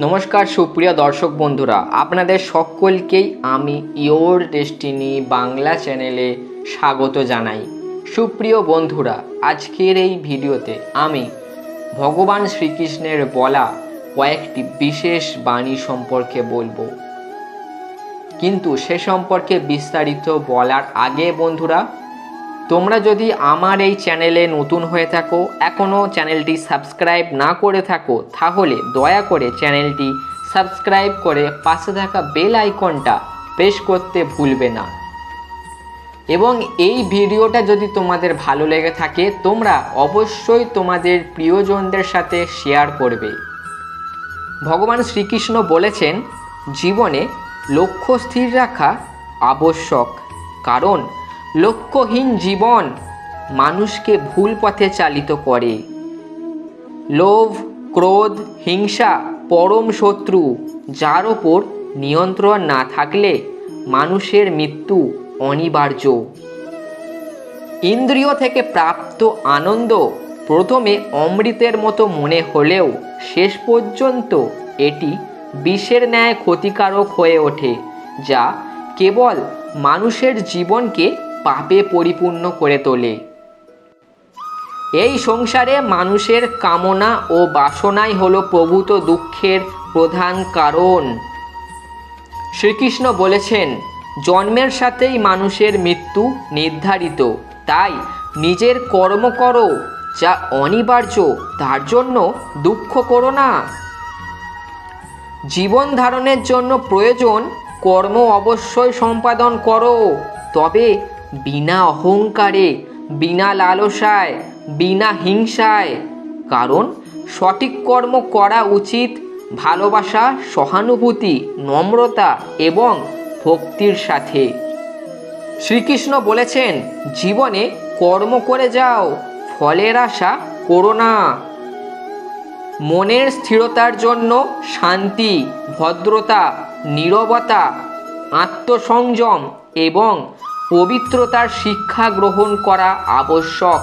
নমস্কার সুপ্রিয় দর্শক বন্ধুরা, আপনাদের সকলকেই আমি ইয়োর ডেস্টিনি বাংলা চ্যানেলে স্বাগত জানাই। সুপ্রিয় বন্ধুরা, আজকের এই ভিডিওতে আমি ভগবান শ্রীকৃষ্ণের বলা কয়েকটি বিশেষ বাণী সম্পর্কে বলবো। কিন্তু সে সম্পর্কে বিস্তারিত বলার আগে বন্ধুরা, তোমরা যদি আমার এই চ্যানেলে নতুন হয়ে থাকো, এখনও চ্যানেলটি সাবস্ক্রাইব না করে থাকো, তাহলে দয়া করে চ্যানেলটি সাবস্ক্রাইব করে পাশে থাকা বেল আইকনটা প্রেস করতে ভুলবে না। এবং এই ভিডিওটা যদি তোমাদের ভালো লেগে থাকে, তোমরা অবশ্যই তোমাদের প্রিয়জনদের সাথে শেয়ার করবে। ভগবান শ্রীকৃষ্ণ বলেছেন, জীবনে লক্ষ্য স্থির রাখা আবশ্যক, কারণ লক্ষ্যহীন জীবন মানুষকে ভুল পথে চালিত করে। লোভ, ক্রোধ, হিংসা পরম শত্রু, যার ওপর নিয়ন্ত্রণ না থাকলে মানুষের মৃত্যু অনিবার্য। ইন্দ্রিয় থেকে প্রাপ্ত আনন্দ প্রথমে অমৃতের মতো মনে হলেও শেষ পর্যন্ত এটি বিষের ন্যায় ক্ষতিকারক হয়ে ওঠে, যা কেবল মানুষের জীবনকে পাপে পরিপূর্ণ করে তোলে। এই সংসারে মানুষের কামনা ও বাসনাই হলো প্রভূত দুঃখের প্রধান কারণ। শ্রীকৃষ্ণ বলেছেন, জন্মের সাথেই মানুষের মৃত্যু নির্ধারিত, তাই নিজের কর্ম করো যা অনিবার্য, তার জন্য দুঃখ করো না। জীবন ধারণের জন্য প্রয়োজন কর্ম অবশ্যই সম্পাদন করো, তবে বিনা অহংকারে, বিনা লালসায়, বিনা হিংসায়। কারণ সঠিক কর্ম করা উচিত ভালোবাসা, সহানুভূতি, নম্রতা এবং ভক্তির সাথে। শ্রীকৃষ্ণ বলেছেন, জীবনে কর্ম করে যাও, ফলের আশা করো না। মনের স্থিরতার জন্য শান্তি, ভদ্রতা, নীরবতা, আত্মসংযম এবং পবিত্রতার শিক্ষা গ্রহণ করা আবশ্যক।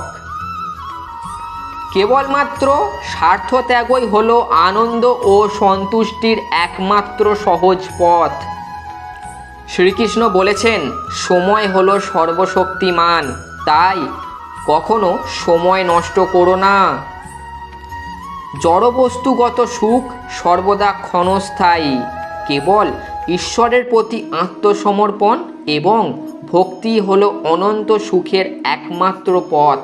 কেবলমাত্র স্বার্থত্যাগই হলো আনন্দ ও সন্তুষ্টির একমাত্র সহজ পথ। শ্রীকৃষ্ণ বলেছেন, সময় হলো সর্বশক্তিমান, তাই কখনো সময় নষ্ট করো না। জড়বস্তুগত সুখ সর্বদা ক্ষণস্থায়ী, কেবল ঈশ্বরের প্রতি আত্মসমর্পণ এবং ভক্তি হলো অনন্ত সুখের একমাত্র পথ।